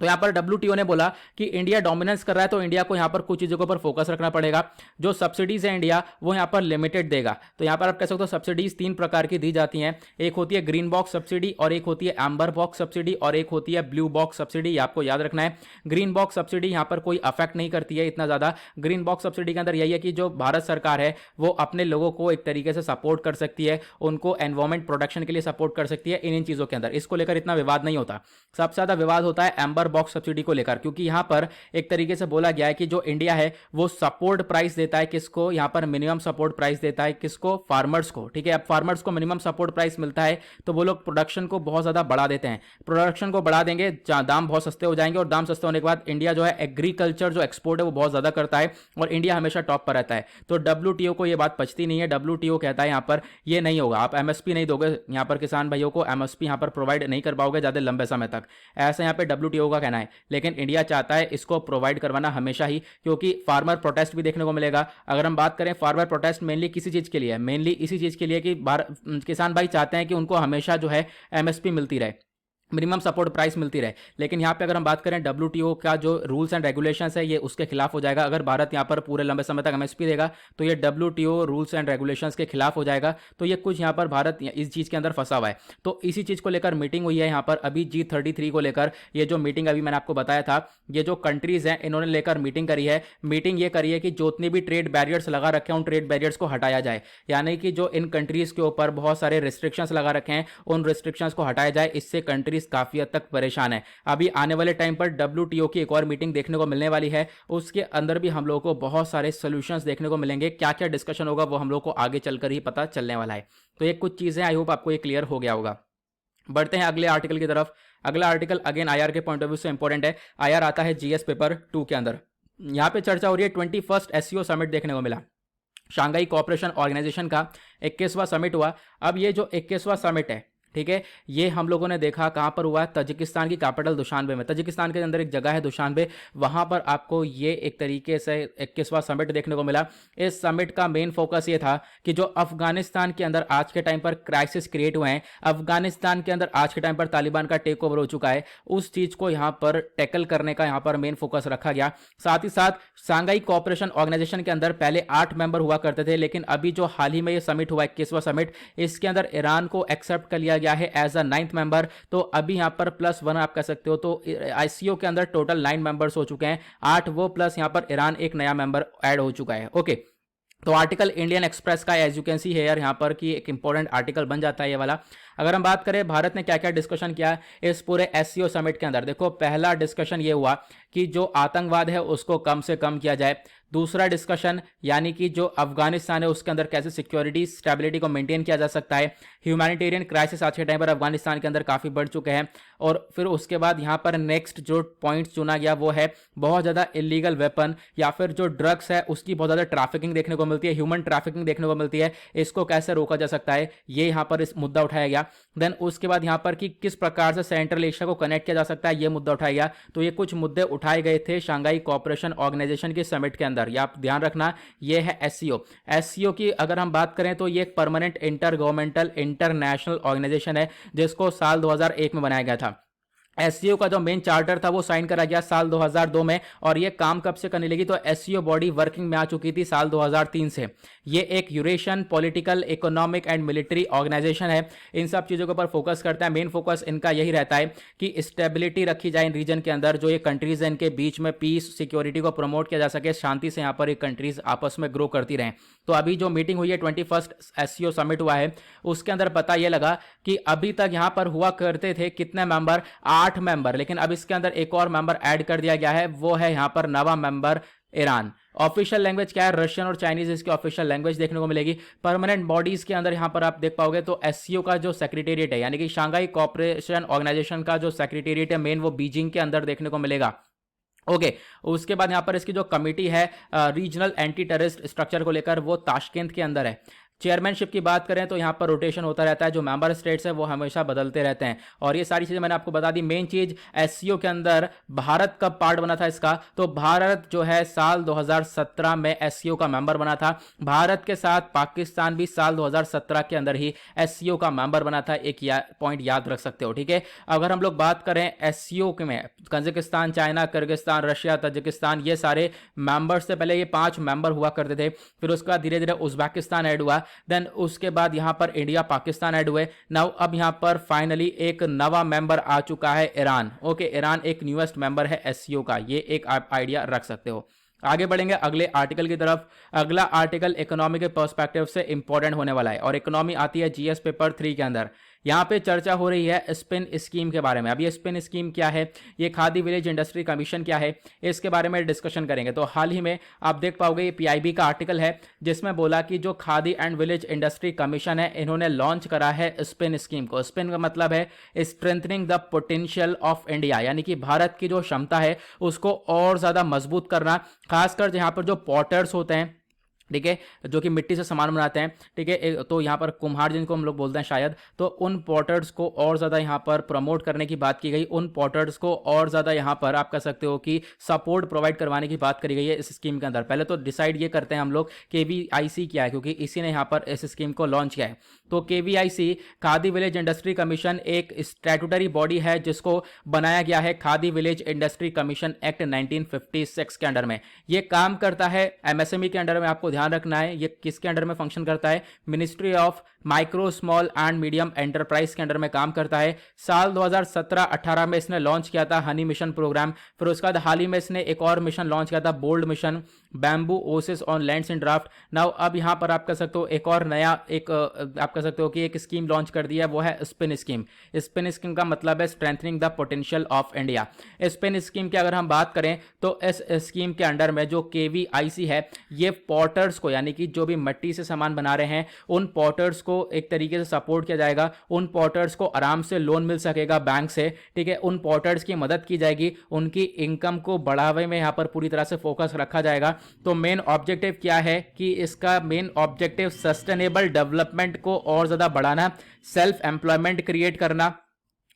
तो यहां पर WTO ने बोला कि इंडिया डोमिनेंस कर रहा है तो इंडिया को यहां पर कुछ चीजों के ऊपर फोकस रखना पड़ेगा। जो सब्सिडीज है इंडिया वो यहां पर लिमिटेड देगा। तो यहां पर आप कह सकते हो सब्सिडीज 3 प्रकार की दी जाती हैं, एक होती है ग्रीन बॉक्स सब्सिडी और एक होती है एम्बर बॉक्स सब्सिडी और एक होती है ब्लू बॉक्स सब्सिडी। आपको याद रखना है, ग्रीन बॉक्स सब्सिडी यहां पर कोई अफेक्ट नहीं करती है इतना ज्यादा। ग्रीन बॉक्स सब्सिडी के अंदर यही है कि जो भारत सरकार है वो अपने लोगों को एक तरीके से सपोर्ट कर सकती है, उनको एनवायरमेंट प्रोटेक्शन के लिए सपोर्ट कर सकती है इन चीजों के अंदर। इसको लेकर इतना विवाद नहीं होता। सबसे ज्यादा विवाद होता है एम्बर बॉक्स सब्सिडी को लेकर, क्योंकि यहां पर एक तरीके से बोला गया है कि जो इंडिया है वो सपोर्ट प्राइस देता है किसको, यहां पर मिनिमम सपोर्ट प्राइस देता है किसको, फार्मर्स को, ठीक है। अब फार्मर्स को मिनिमम सपोर्ट प्राइस मिलता है तो वो लोग प्रोडक्शन को बहुत ज्यादा बढ़ा देते हैं, प्रोडक्शन को बढ़ा देंगे, दाम बहुत सस्ते हो जाएंगे और दाम सस्ते होने के बाद इंडिया जो है एग्रीकल्चर जो एक्सपोर्ट है वो बहुत ज्यादा करता है और इंडिया हमेशा टॉप पर रहता है। तो WTO को ये बात पचती नहीं है। WTO कहता है यहां पर ये नहीं होगा, आप MSP नहीं दोगे, यहां पर किसान भाइयों को MSP यहां पर प्रोवाइड नहीं कर पाओगे ज्यादा लंबे समय तक, ऐसा यहां पे WTO का कहना है। लेकिन इंडिया चाहता है इसको प्रोवाइड करवाना हमेशा ही, क्योंकि फार्मर प्रोटेस्ट भी देखने को मिलेगा। अगर हम बात करें फार्मर प्रोटेस्ट मेनली किसी चीज के लिए है, मेनली इसी चीज के लिए कि किसान भाई चाहते हैं कि उनको हमेशा जो है MSP मिलती रहे, मिनिमम सपोर्ट प्राइस मिलती रहे। लेकिन यहाँ पे अगर हम बात करें WTO का जो रूल्स एंड रेगुलेशंस है ये उसके खिलाफ हो जाएगा। अगर भारत यहाँ पर पूरे लंबे समय तक MSP देगा तो ये WTO रूल्स एंड रेगुलेशंस के खिलाफ हो जाएगा। तो ये कुछ यहाँ पर भारत इस चीज़ के अंदर फंसा हुआ है। तो इसी चीज़ को लेकर मीटिंग हुई है यहाँ पर अभी G33 को लेकर। ये जो मीटिंग अभी मैंने आपको बताया था, ये जो कंट्रीज हैं इन्होंने लेकर मीटिंग करी है। मीटिंग ये करी है कि जितने भी ट्रेड बैरियर्स लगा रखे हैं उन ट्रेड बैरियर्स को हटाया जाए, यानी कि जो इन कंट्रीज के ऊपर बहुत सारे रिस्ट्रिक्शंस लगा रखे हैं उन रिस्ट्रिक्शंस को हटाया जाए। इससे कंट्रीज काफी हद तक परेशान है। अभी आने वाले टाइम पर WTO की एक और मीटिंग देखने को मिलने वाली है, उसके अंदर भी हम लोगों को बहुत सारे सॉल्यूशंस देखने को मिलेंगे। क्या क्या डिस्कशन होगा वो हम लोग को आगे चलकर ही पता चलने वाला है। तो ये कुछ चीजें आई होप आपको ये क्लियर हो गया होगा। बढ़ते हैं अगले आर्टिकल की तरफ। अगला आर्टिकल अगेन IR के पॉइंट ऑफ व्यू से इंपॉर्टेंट है। IR आता है GS पेपर 2 के अंदर। यहां पे चर्चा हो रही है 21st SCO समिट देखने को मिला। शांघाई कोऑपरेशन ऑर्गेनाइजेशन का 21वां समिट हुआ। अब ये जो 21वां समिट है, ठीक है, ये हम लोगों ने देखा कहां पर हुआ है, तजिकिस्तान की कैपिटल दुशानबे में। तजिकिस्तान के अंदर एक जगह है दुशानबे, वहां पर आपको ये एक तरीके से 21वां समिट देखने को मिला। इस समिट का मेन फोकस ये था कि जो अफगानिस्तान के अंदर आज के टाइम पर क्राइसिस क्रिएट हुए हैं, अफगानिस्तान के अंदर आज के टाइम पर तालिबान का टेक ओवर हो चुका है, उस चीज को यहाँ पर टैकल करने का यहाँ पर मेन फोकस रखा गया। साथ ही साथ शांघाई कोऑपरेशन ऑर्गेनाइजेशन के अंदर पहले 8 मेंबर हुआ करते थे, लेकिन अभी जो हाल ही में ये समिट हुआ 21वां समिट, इसके अंदर ईरान को एक्सेप्ट कर लिया गया है एज अ 9th मेंबर। तो अभी यहाँ पर +1 आप कह सकते हो। तो ICO के अंदर टोटल 9 मेंबर्स हो चुके हैं, 8 वो प्लस यहाँ पर ईरान एक नया मेंबर ऐड हो चुका है। ओके, तो आर्टिकल इंडियन एक्सप्रेस का as you can see here यहाँ पर कि एक इंपॉर्टेंट आर्टिकल बन जाता है ये वाला। अगर हम बात करें भारत ने क्या क्या डिस्कशन किया इस पूरे SCO समिट के अंदर, देखो पहला डिस्कशन ये हुआ कि जो आतंकवाद है उसको कम से कम किया जाए। दूसरा डिस्कशन यानी कि जो अफगानिस्तान है उसके अंदर कैसे सिक्योरिटी स्टेबिलिटी को मेंटेन किया जा सकता है। ह्यूमैनिटेरियन क्राइसिस आज के टाइम पर अफगानिस्तान के अंदर काफ़ी बढ़ चुके हैं। और फिर उसके बाद यहाँ पर नेक्स्ट जो पॉइंट चुना गया वो है बहुत ज़्यादा इलीगल वेपन या फिर जो ड्रग्स है उसकी बहुत ज़्यादा ट्रैफिकिंग देखने को मिलती है, ह्यूमन ट्रैफिकिंग देखने को मिलती है, इसको कैसे रोका जा सकता है, ये यहाँ पर इस मुद्दा उठाया गया। देन उसके बाद यहाँ पर कि किस प्रकार से सेंट्रल एशिया को कनेक्ट किया जा सकता है, ये मुद्दा उठाया गया। तो ये कुछ मुद्दे उठाए गए थे शंघाई कोऑपरेशन ऑर्गेनाइजेशन के समिट के अंदर, ये आप ध्यान रखना। ये है SCO की अगर हम बात करें तो ये एक permanent intergovernmental international organization है जिसको साल 2001 में बनाया गया था। SCO का जो मेन चार्टर था वो साइन करा गया साल 2002 में, और ये काम कब से करने लगी तो SCO बॉडी वर्किंग में आ चुकी थी साल 2003 से। ये एक Eurasian political, economic and military organization है। इन सब चीज़ों के ऊपर फोकस करता है। मेन फोकस इनका यही रहता है कि स्टेबिलिटी रखी जाए इन रीजन के अंदर, जो ये कंट्रीज हैं इनके बीच में पीस सिक्योरिटी को प्रमोट किया जा सके, शांति से यहाँ पर ये कंट्रीज आपस में ग्रो करती रहें। तो अभी जो मीटिंग हुई है 21st SCO समिट हुआ है उसके अंदर पता ये लगा कि अभी तक यहाँ पर हुआ करते थे कितने मेंबर, 8 मेंबर, लेकिन अब इसके अंदर एक और मेंबर ऐड कर दिया गया है, वो है यहाँ पर नवा मेंबर ईरान। ऑफिशियल लैंग्वेज क्या है, रशियन और चाइनीज इसकी ऑफिशियल लैंग्वेज देखने को मिलेगी। परमानेंट बॉडीज के अंदर यहाँ पर आप देख पाओगे तो SCO का जो सेक्रेटेरिएट है यानी कि शंघाई कोऑपरेशन ऑर्गेनाइजेशन का जो सेक्रेटेरिएट है मेन, वो बीजिंग के अंदर देखने को मिलेगा। ओके, उसके बाद यहाँ पर इसकी जो कमिटी है रीजनल एंटी टेररिस्ट स्ट्रक्चर को लेकर, वो ताशकेंत के अंदर है। चेयरमैनशिप की बात करें तो यहाँ पर रोटेशन होता रहता है, जो मेंबर स्टेट्स है वो हमेशा बदलते रहते हैं। और ये सारी चीज़ें मैंने आपको बता दी। मेन चीज़ SCO के अंदर भारत कब पार्ट बना था इसका, तो भारत जो है साल 2017 में SCO का मेंबर बना था। भारत के साथ पाकिस्तान भी साल 2017 के अंदर ही SCO का मेंबर बना था। एक पॉइंट याद रख सकते हो, ठीक है। अगर हम लोग बात करें SCO में Kazakhstan, China, Kyrgyzstan, Russia, Tajikistan, ये सारे मेंबर्स से पहले ये 5 मेंबर हुआ करते थे। फिर उसके बाद धीरे धीरे उज्बेकिस्तान ऐड हुआ, देन उसके बाद यहां पर इंडिया, पाकिस्तान ऐड हुए। नाउ अब यहां पर फाइनली एक नवा मेंबर आ चुका है ईरान। ओके, ईरान एक न्यूएस्ट मेंबर है SCO का, ये एक आप आइडिया रख सकते हो। आगे बढ़ेंगे अगले आर्टिकल की तरफ। अगला आर्टिकल इकोनॉमी के पर्सपेक्टिव से इंपॉर्टेंट होने वाला है और इकोनॉमी आती है GS पेपर 3 के अंदर। यहाँ पे चर्चा हो रही है स्पिन स्कीम के बारे में। अब ये स्पिन स्कीम क्या है, ये खादी विलेज इंडस्ट्री कमीशन क्या है, इसके बारे में डिस्कशन करेंगे। तो हाल ही में आप देख पाओगे ये PIB का आर्टिकल है जिसमें बोला कि जो khadi and village industry commission है इन्होंने लॉन्च करा है स्पिन स्कीम को। स्पिन का मतलब है strengthening the potential of India, यानी कि भारत की जो क्षमता है उसको और ज़्यादा मजबूत करना, खासकर यहाँ पर जो पॉटर्स होते हैं, ठीक है, जो कि मिट्टी से सामान बनाते हैं, ठीक है, तो यहाँ पर कुम्हार जिनको हम लोग बोलते हैं शायद, तो उन पॉटर्स को और ज़्यादा यहाँ पर प्रमोट करने की बात की गई। उन पॉटर्स को और ज़्यादा यहाँ पर आप कह सकते हो कि सपोर्ट प्रोवाइड करवाने की बात करी गई है इस स्कीम के अंदर। पहले तो डिसाइड ये करते हैं हम लोग KVIC क्या है, क्योंकि इसी ने यहाँ पर इस स्कीम को लॉन्च किया है। तो KVIC khadi village industry commission एक स्टैट्यूटरी बॉडी है जिसको बनाया गया है khadi village industry commission act 1956 के अंडर में। ये काम करता है MSME के अंडर में। आपको ध्यान रखना है ये किसके अंडर में फंक्शन करता है, ministry of micro small and medium enterprise के अंडर में काम करता है। साल 2017-18 में इसने लॉन्च किया था हनी मिशन प्रोग्राम। फिर उसके बाद हाल ही में इसने एक और मिशन लॉन्च किया था, bold mission, bamboo oasis on lands in drought. Now अब यहां पर आप कह सकते हो एक और नया एक आप कह सकते हो कि एक स्कीम लॉन्च कर दी है, वो है स्पिन स्कीम। स्पिन स्कीम का मतलब है strengthening the potential of India. Spin scheme की अगर हम बात करें तो इस स्कीम के अंडर में जो KVIC है ये पॉटर्स को, यानी कि जो भी मिट्टी से सामान बना रहे हैं उन पॉटर्स को एक तरीके से सपोर्ट किया जाएगा। उन पॉटर्स को आराम से लोन मिल सकेगा बैंक से, ठीक है, उन पॉटर्स की मदद की जाएगी, उनकी इनकम को बढ़ावे में यहाँ पर पूरी तरह से फोकस रखा जाएगा। तो मेन ऑब्जेक्टिव क्या है कि इसका मेन ऑब्जेक्टिव सस्टेनेबल डेवलपमेंट को और ज़्यादा बढ़ाना, सेल्फ एम्प्लॉयमेंट क्रिएट करना,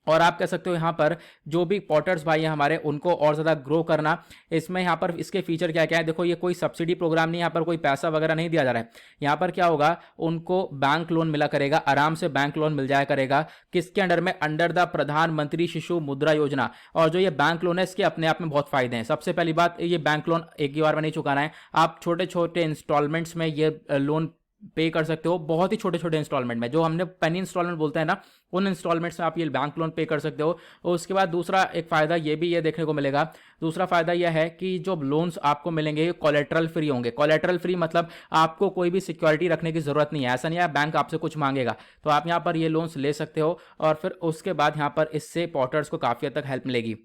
और आप कह सकते हो यहाँ पर जो भी पॉटर्स भाई हैं हमारे उनको और ज़्यादा ग्रो करना। इसमें यहाँ पर इसके फीचर क्या क्या है, देखो ये कोई सब्सिडी प्रोग्राम नहीं, यहाँ पर कोई पैसा वगैरह नहीं दिया जा रहा है। यहाँ पर क्या होगा, उनको बैंक लोन मिला करेगा, आराम से बैंक लोन मिल जाया करेगा। किसके अंडर में, अंडर द प्रधानमंत्री शिशु मुद्रा योजना। और जो ये बैंक लोन है इसके अपने आप में बहुत फायदे हैं। सबसे पहली बात, ये बैंक लोन एक ही बार में नहीं चुकाना है, आप छोटे छोटे इंस्टॉलमेंट्स में ये लोन पे कर सकते हो बहुत ही छोटे छोटे इंस्टॉलमेंट में, जो हमने पेनी इंस्टॉलमेंट बोलते हैं ना, उन इंस्टॉलमेंट्स में आप ये बैंक लोन पे कर सकते हो। और उसके बाद दूसरा एक फ़ायदा ये भी ये देखने को मिलेगा, दूसरा फ़ायदा यह है कि जो लोन्स आपको मिलेंगे कोलेट्रल फ्री होंगे। कोलेट्रल फ्री मतलब आपको कोई भी सिक्योरिटी रखने की ज़रूरत नहीं है, ऐसा नहीं है बैंक आपसे कुछ मांगेगा, तो आप यहाँ पर ये लोन्स ले सकते हो और फिर उसके बाद यहाँ पर इससे पोर्टर्स को काफ़ी हद तक हेल्प मिलेगी।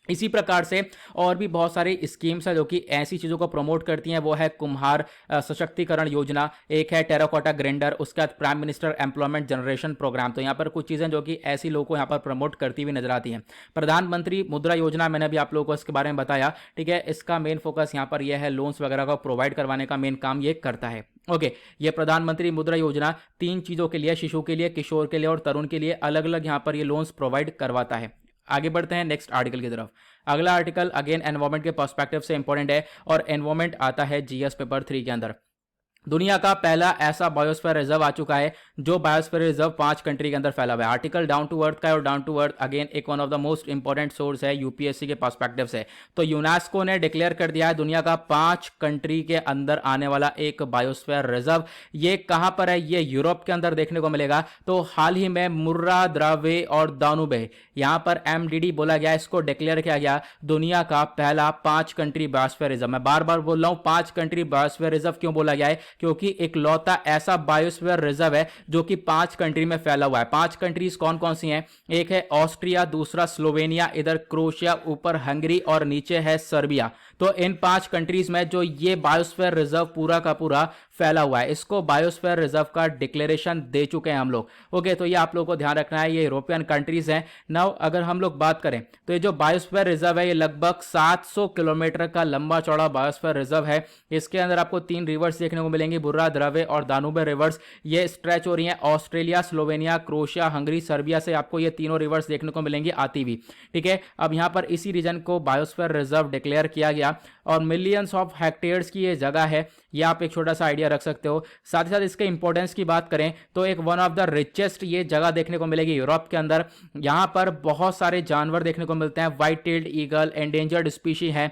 इसी प्रकार से और भी बहुत सारी स्कीम्स है जो कि ऐसी चीज़ों को प्रमोट करती हैं, वो है कुम्हार सशक्तिकरण योजना, एक है टेराकोटा ग्राइंडर, उसके बाद prime minister employment generation program. तो यहाँ पर कुछ चीज़ें जो कि ऐसी लोगों को यहाँ पर प्रमोट करती हुई नजर आती हैं। प्रधानमंत्री मुद्रा योजना, मैंने भी आप लोगों को इसके बारे में बताया, ठीक है। इसका मेन फोकस यहाँ पर यह है लोन्स वगैरह को प्रोवाइड करवाने का मेन काम ये करता है। ओके, ये प्रधानमंत्री मुद्रा योजना 3 चीज़ों के लिए, शिशु के लिए, किशोर के लिए और तरुण के लिए अलग अलग यहाँ पर ये लोन्स प्रोवाइड करवाता है। आगे बढ़ते हैं नेक्स्ट आर्टिकल की तरफ। अगला आर्टिकल अगेन एनवायरमेंट के पर्सपेक्टिव से इंपॉर्टेंट है और एनवायरमेंट आता है जीएस पेपर 3 के अंदर। दुनिया का पहला ऐसा बायोस्फीयर रिजर्व आ चुका है जो बायोस्फीयर रिजर्व 5 कंट्री के अंदर फैला हुआ है। आर्टिकल डाउन टू अर्थ का है और डाउन टू अर्थ अगेन एक one of the most important source है यूपीएससी के पर्सपेक्टिव से। तो यूनेस्को ने डिक्लेयर कर दिया है दुनिया का 5 कंट्री के अंदर आने वाला एक बायोस्फीयर रिजर्व। ये कहां पर है? ये यूरोप के अंदर देखने को मिलेगा। तो हाल ही में मुर्रा, द्रावे और दानुबे, यहां पर एमडीडी बोला गया, इसको डिक्लेयर किया गया दुनिया का पहला 5 कंट्री बायोस्फीयर रिजर्व। मैं बार बार बोल रहा हूं 5 कंट्री बायोस्फीयर रिजर्व क्यों बोला गया है? क्योंकि एक लौता ऐसा बायोस्फीयर रिजर्व है जो कि 5 कंट्री में फैला हुआ है। 5 कंट्रीज कौन कौन सी हैं? एक है ऑस्ट्रिया, दूसरा स्लोवेनिया, इधर क्रोएशिया, ऊपर हंगरी और नीचे है सर्बिया। तो इन 5 कंट्रीज में जो ये बायोस्फीयर रिजर्व पूरा का पूरा फैला हुआ है, इसको बायोस्फीयर रिजर्व का डिक्लेरेशन दे चुके हैं हम लोग। ओके, तो ये आप लोगों को ध्यान रखना है, ये यूरोपियन कंट्रीज हैं। नाउ अगर हम लोग बात करें तो ये जो बायोस्फीयर रिजर्व है ये लगभग 700 किलोमीटर का लंबा चौड़ा बायोस्फीयर रिजर्व है। इसके अंदर आपको 3 रिवर्स देखने को मिलेंगी, बुर्रा, द्रवे और दानुबे रिवर्स। ये स्ट्रेच हो रही हैं Australia, Slovenia, Croatia, Hungary, Serbia से आपको ये तीनों रिवर्स देखने को मिलेंगी आती हुई। ठीक है, अब यहां पर इसी रीजन को बायोस्फीयर रिजर्व डिक्लेयर किया गया और मिलियंस ऑफ हेक्टेयर्स की ये जगह है। ये आप एक छोटा सा आइडिया रख सकते हो। साथ ही साथ इसके इंपॉर्टेंस की बात करें तो एक वन ऑफ द रिचेस्ट ये जगह देखने को मिलेगी यूरोप के अंदर। यहां पर बहुत सारे जानवर देखने को मिलते हैं, white tailed eagle, endangered species है,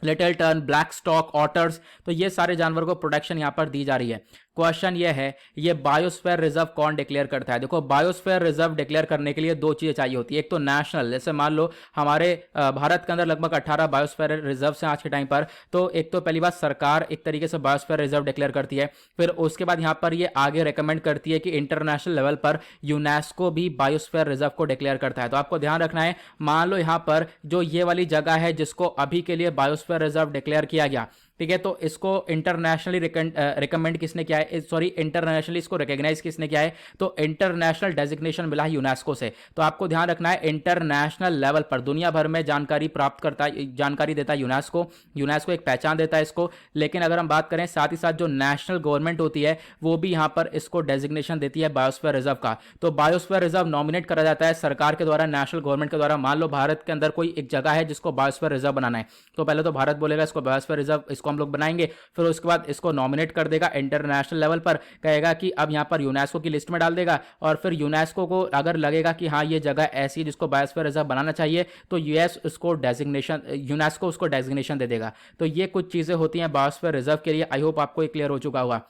little tern, black stork, otters. तो ये सारे जानवर को प्रोटेक्शन यहां पर दी जा रही है। क्वेश्चन ये है, ये बायोस्फीयर रिजर्व कौन डिक्लेयर करता है? देखो, बायोस्फीयर रिजर्व डिक्लेयर करने के लिए 2 चीजें चाहिए होती है। एक तो नेशनल, जैसे मान लो हमारे भारत के अंदर लगभग 18 बायोस्फीयर रिजर्व हैं आज के टाइम पर। तो एक तो पहली बात, सरकार एक तरीके से बायोस्फीयर रिजर्व डिक्लेयर करती है, फिर उसके बाद यहाँ पर ये आगे रिकमेंड करती है कि इंटरनेशनल लेवल पर यूनेस्को भी बायोस्फीयर रिजर्व को डिक्लेयर करता है। तो आपको ध्यान रखना है, मान लो यहाँ पर जो ये वाली जगह है जिसको अभी के लिए बायोस्फीयर रिजर्व डिक्लेयर किया गया, ठीक है, तो इसको इंटरनेशनली रिकमेंड किसने किया है, सॉरी इंटरनेशनली इसको रिकॉग्नाइज किसने किया है? तो इंटरनेशनल डेजिग्नेशन मिला है यूनेस्को से। तो आपको ध्यान रखना है, इंटरनेशनल लेवल पर दुनिया भर में जानकारी प्राप्त करता है, जानकारी देता है यूनेस्को। यूनेस्को एक पहचान देता है इसको। लेकिन अगर हम बात करें साथ ही साथ जो नेशनल गवर्नमेंट होती है वो भी यहाँ पर इसको डेजिग्नेशन देती है बायोस्फीयर रिजर्व का। तो बायोस्फीयर रिजर्व नॉमिनेट करा जाता है सरकार के द्वारा, नेशनल गवर्नमेंट के द्वारा। मान लो भारत के अंदर कोई एक जगह है जिसको बायोस्फीयर रिजर्व बनाना है, तो पहले तो भारत बोलेगा इसको बायोस्फीयर रिजर्व, इसको हम लोग बनाएंगे, फिर उसके बाद इसको नॉमिनेट कर देगा इंटरनेशनल लेवल पर, कहेगा कि अब यहां पर यूनेस्को की लिस्ट में डाल देगा। और फिर यूनेस्को को अगर लगेगा कि हाँ ये जगह ऐसी है जिसको बायोस्फीयर रिजर्व बनाना चाहिए, तो यूएस उसको डेजिग्नेशन, यूनेस्को उसको डेजिग्नेशन दे देगा। तो ये कुछ चीजें होती हैं बायोस्फीयर रिजर्व के लिए। आई होप आपको ये क्लियर हो चुका होगा।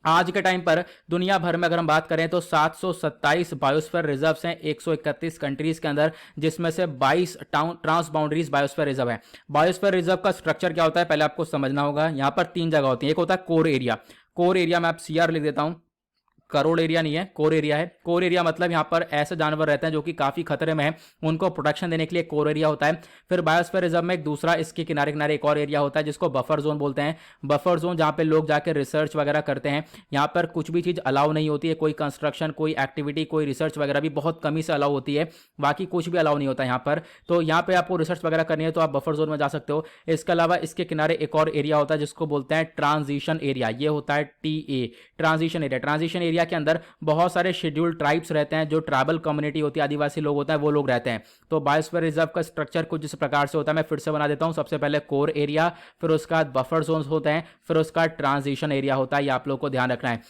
आज के टाइम पर दुनिया भर में अगर हम बात करें तो 727 बायोस्फीयर रिजर्व्स हैं 131 कंट्रीज के अंदर, जिसमें से 22 ट्रांस बाउंड्रीज बायोस्फीयर रिजर्व है। बायोस्फीयर रिजर्व का स्ट्रक्चर क्या होता है पहले आपको समझना होगा। यहां पर 3 जगह होती है। एक होता है कोर एरिया। कोर एरिया में आप सीआर लिख देता हूं, करोड़ एरिया नहीं है, कोर एरिया है। कोर एरिया मतलब यहाँ पर ऐसे जानवर रहते हैं जो कि काफी खतरे में हैं, उनको प्रोटेक्शन देने के लिए कोर एरिया होता है। फिर बायोस्फीयर रिजर्व में एक दूसरा इसके किनारे किनारे एक और एरिया होता है जिसको बफर जोन बोलते हैं। बफर जोन जहाँ पे लोग जाकर रिसर्च वगैरह करते हैं। यहाँ पर कुछ भी चीज अलाउ नहीं होती है, कोई कंस्ट्रक्शन, कोई एक्टिविटी, कोई रिसर्च वगैरह भी बहुत कम ही से अलाउ होती है, बाकी कुछ भी अलाउ नहीं होता यहाँ पर। तो यहाँ पे आपको रिसर्च वगैरह करनी है तो आप बफर जोन में जा सकते हो। इसके अलावा इसके किनारे एक और एरिया होता है जिसको बोलते हैं ट्रांजिशन एरिया। ये होता है TA, transition area. Transition area के अंदर बहुत सारे शेड्यूल्ड ट्राइब्स रहते हैं, जो ट्राइबल कम्युनिटी होती है, आदिवासी लोग होता है, वो लोग रहते हैं। तो बायोस्फीयर रिजर्व का स्ट्रक्चर कुछ इस प्रकार से होता है। मैं फिर से बना देता हूं। सबसे पहले कोर एरिया, फिर उसका बफर जोन्स होते हैं, फिर उसका ट्रांजिशन एरिया होता है। ये आप लोग को ध्यान रखना है।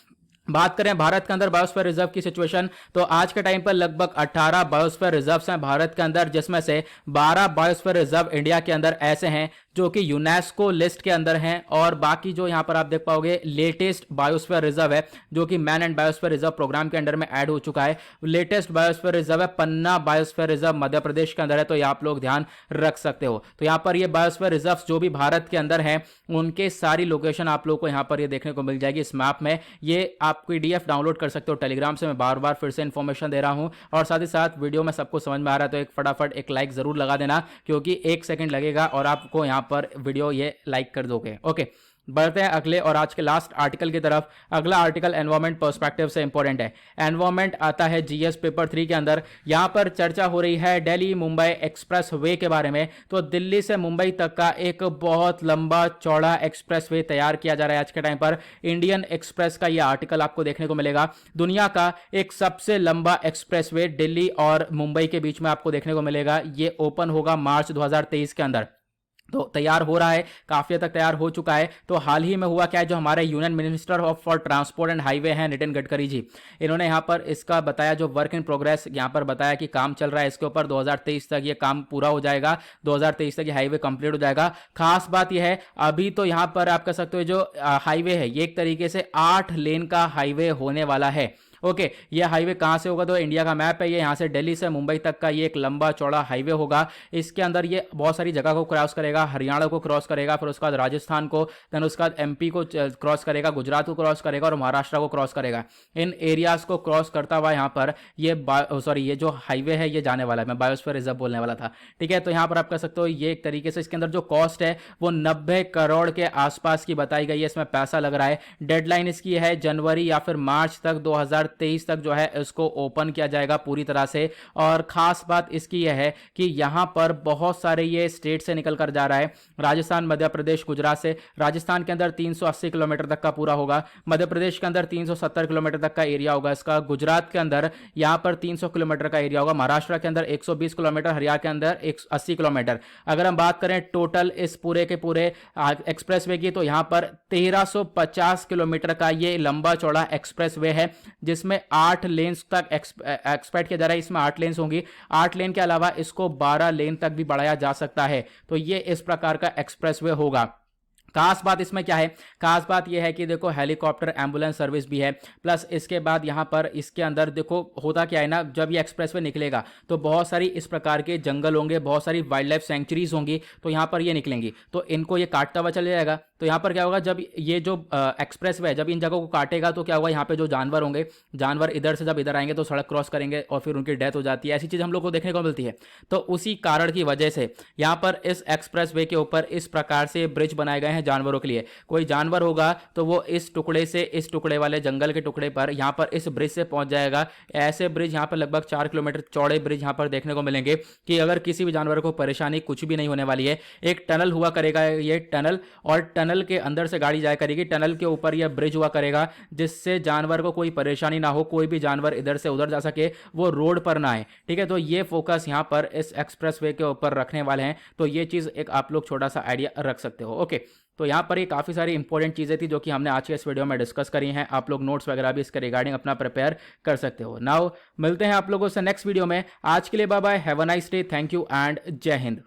बात करें भारत के अंदर बायोस्फीयर रिजर्व की सिचुएशन, तो आज के टाइम पर लगभग 18 बायोस्फीयर रिजर्व्स हैं भारत के अंदर, जिसमें से 12 बायोस्फीयर रिजर्व इंडिया के अंदर ऐसे हैं जो कि यूनेस्को लिस्ट के अंदर हैं, और बाकी जो यहां पर आप देख पाओगे लेटेस्ट बायोस्फीयर रिजर्व है जो कि man and biosphere reserve program के अंडर में ऐड हो चुका है। लेटेस्ट बायोस्फीयर रिजर्व है पन्ना बायोस्फीयर रिजर्व मध्य प्रदेश के अंदर है, तो ये आप लोग ध्यान रख सकते हो। तो यहां पर ये बायोस्फीयर रिजर्व जो भी भारत के अंदर है उनके सारी लोकेशन आप लोग को यहां पर ये देखने को मिल जाएगी इस मैप में। ये आप पीडीएफ डाउनलोड कर सकते हो टेलीग्राम से, मैं बार बार फिर से इंफॉर्मेशन दे रहा हूं। और साथ ही साथ वीडियो में सबको समझ में आ रहा है तो एक फटाफट एक लाइक जरूर लगा देना, क्योंकि 1 सेकंड लगेगा और आपको यहां पर वीडियो ये लाइक कर दोगे। ओके, बढ़ते हैं अगले और आज के लास्ट आर्टिकल की तरफ। अगला आर्टिकल एनवायरमेंट पर्सपेक्टिव से इंपॉर्टेंट है। एनवायरमेंट आता है जीएस पेपर 3 के अंदर। यहां पर चर्चा हो रही है दिल्ली मुंबई एक्सप्रेस वे के बारे में। तो दिल्ली से मुंबई तक का एक बहुत लंबा चौड़ा एक्सप्रेस वे तैयार किया जा रहा है आज के टाइम पर। इंडियन एक्सप्रेस का यह आर्टिकल आपको देखने को मिलेगा। दुनिया का एक सबसे लंबा एक्सप्रेस वे दिल्ली और मुंबई के बीच में आपको देखने को मिलेगा। ये ओपन होगा मार्च 2023 के अंदर। तो तैयार हो रहा है, काफी हद तक तैयार हो चुका है। तो हाल ही में हुआ क्या है, जो हमारे union minister of for transport and highway हैं नितिन गडकरी जी, इन्होंने यहां पर इसका बताया, जो वर्क इन प्रोग्रेस यहां पर बताया कि काम चल रहा है इसके ऊपर। 2023 तक ये काम पूरा हो जाएगा, 2023 तक ये हाईवे कंप्लीट हो जाएगा। खास बात यह है, अभी तो यहां पर आप कह सकते हो जो हाईवे है ये एक तरीके से 8 लेन का हाईवे होने वाला है। ओके, ये हाईवे कहां से होगा, तो इंडिया का मैप है ये, यहां से दिल्ली से मुंबई तक का ये एक लंबा चौड़ा हाईवे होगा। इसके अंदर ये बहुत सारी जगह को क्रॉस करेगा, हरियाणा को क्रॉस करेगा, फिर उसके बाद राजस्थान को, देन उसके बाद एमपी को क्रॉस करेगा, गुजरात को क्रॉस करेगा और महाराष्ट्र को क्रॉस करेगा। इन एरियाज को क्रॉस करता हुआ यहाँ पर ये जो हाईवे है ये जाने वाला है। मैं बायोस्फीयर रिजर्व बोलने वाला था, ठीक है। तो यहाँ पर आप कह सकते हो ये एक तरीके से इसके अंदर जो कॉस्ट है वो 90 करोड़ के आसपास की बताई गई है, इसमें पैसा लग रहा है। डेडलाइन इसकी है जनवरी या फिर मार्च तक 2023 तक जो है इसको ओपन किया जाएगा पूरी तरह से। और खास बात इसकी यह है कि यहां पर बहुत सारे ये स्टेट से निकल कर जा रहा है, राजस्थान, मध्य प्रदेश, गुजरात से। राजस्थान के अंदर 380 किलोमीटर तक का पूरा होगा, मध्य प्रदेश के अंदर 370 किलोमीटर तक का एरिया होगा इसका, गुजरात के अंदर यहां पर 300 किलोमीटर का एरिया होगा, महाराष्ट्र के अंदर 120 किलोमीटर, हरियाणा के अंदर 180 किलोमीटर। अगर हम बात करें टोटल इस पूरे के पूरे एक्सप्रेसवे की, तो यहां पर 1350 किलोमीटर का ये लंबा चौड़ा एक्सप्रेसवे है, जिसमें 8 लेन्स तक एक्सपेक्ट किया जा रहा है। इसमें 8 लेन्स होंगी, 8 लेन के अलावा इसको 12 लेन तक भी बढ़ाया जा सकता है। तो ये इस प्रकार का एक्सप्रेसवे होगा। खास बात इसमें क्या है, खास बात यह है कि देखो हेलीकॉप्टर एम्बुलेंस सर्विस भी है, प्लस इसके बाद यहाँ पर इसके अंदर देखो होता क्या है ना, जब ये एक्सप्रेसवे निकलेगा तो बहुत सारी इस प्रकार के जंगल होंगे, बहुत सारी वाइल्ड लाइफ सेंचुरीज होंगी, तो यहाँ पर ये निकलेंगी, तो इनको ये काटता हुआ चले जाएगा। तो यहाँ पर क्या होगा, जब ये जो एक्सप्रेसवे है जब इन जगहों को काटेगा तो क्या होगा, यहाँ पे जो जानवर होंगे, जानवर इधर से जब इधर आएंगे तो सड़क क्रॉस करेंगे और फिर उनकी डेथ हो जाती है। ऐसी चीज़ हम लोग को देखने को मिलती है। तो उसी कारण की वजह से यहाँ पर इस एक्सप्रेसवे के ऊपर इस प्रकार से ब्रिज बनाए गए हैं जानवरों के लिए। कोई जानवर होगा तो वो इस टुकड़े से इस टुकड़े वाले जंगल के टुकड़े पर यहाँ पर इस ब्रिज से पहुंच जाएगा। ऐसे ब्रिज यहाँ पर लगभग 4 किलोमीटर चौड़े ब्रिज यहाँ पर देखने को मिलेंगे कि अगर किसी भी जानवर को परेशानी कुछ भी नहीं होने वाली है। एक टनल हुआ करेगा, ये टनल, और टनल के अंदर से गाड़ी जाया करेगी, टनल के ऊपर यह ब्रिज हुआ करेगा, जिससे जानवर को कोई परेशानी ना हो, कोई भी जानवर इधर से उधर जा सके, वो रोड पर ना आए। ठीक है, तो ये फोकस यहाँ पर इस एक्सप्रेसवे के ऊपर रखने वाले हैं। तो ये चीज़ एक आप लोग छोटा सा आइडिया रख सकते हो। ओके, तो यहाँ पर ये काफ़ी सारी इंपॉर्टेंट चीज़ें थी जो कि हमने आज के इस वीडियो में डिस्कस करी हैं। आप लोग नोट्स वगैरह भी इसके रिगार्डिंग अपना प्रिपेयर कर सकते हो। नाउ मिलते हैं आप लोगों से नेक्स्ट वीडियो में। आज के लिए bye bye, have a nice day, thank you and जय हिंद।